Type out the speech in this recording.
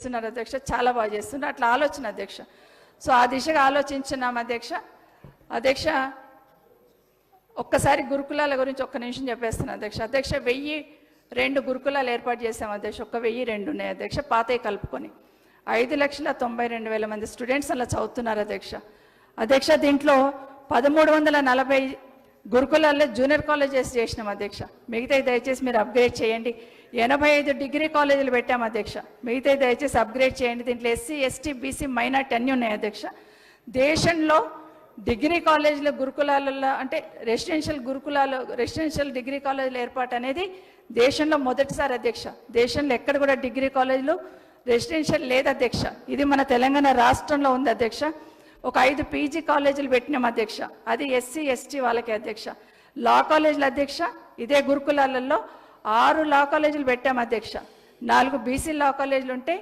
చేస్తున్నారు అధ్యక్ష, చాలా బాగా చేస్తున్నారు. అట్లా ఆలోచన అధ్యక్ష. సో ఆ దిశగా ఆలోచించున్నాం అధ్యక్ష. అధ్యక్ష ఒక్కసారి గురుకులాల గురించి ఒక్క నిమిషం చెప్పేస్తున్నాను అధ్యక్ష. అధ్యక్ష 1002 గురుకులాలు ఏర్పాటు చేసాం అధ్యక్ష. 1002 ఉన్నాయి అధ్యక్ష, పాతవి కలుపుకొని 5,92,000 మంది స్టూడెంట్స్ అలా చదువుతున్నారు అధ్యక్ష. అధ్యక్ష దీంట్లో 1340 గురుకులాల్లో జూనియర్ కాలేజెస్ చేసినాం అధ్యక్ష. మిగతాయి దయచేసి మీరు అప్గ్రేడ్ చేయండి. 85 డిగ్రీ కాలేజీలు పెట్టాం అధ్యక్ష. మిగతాయి దయచేసి అప్గ్రేడ్ చేయండి. దీంట్లో ఎస్సీ ఎస్టీ బీసీ మైనార్టీ అన్నీ ఉన్నాయి అధ్యక్ష. దేశంలో డిగ్రీ కాలేజీల గురుకులాలలో అంటే రెసిడెన్షియల్ డిగ్రీ కాలేజీల ఏర్పాటు అనేది దేశంలో మొదటిసారి అధ్యక్ష. దేశంలో ఎక్కడ కూడా డిగ్రీ కాలేజీలు రెసిడెన్షియల్ లేదు అధ్యక్ష. ఇది మన తెలంగాణ రాష్ట్రంలో ఉంది అధ్యక్ష. ఒక 5 పీజీ కాలేజీలు పెట్టినాం అధ్యక్ష. అది ఎస్సీ ఎస్టీ వాళ్ళకి అధ్యక్ష. లా కాలేజీలు అధ్యక్ష ఇదే గురుకులాలలో 6 లా కాలేజీలు పెట్టాం అధ్యక్ష. 4 బీసీ లా కాలేజీలు ఉంటే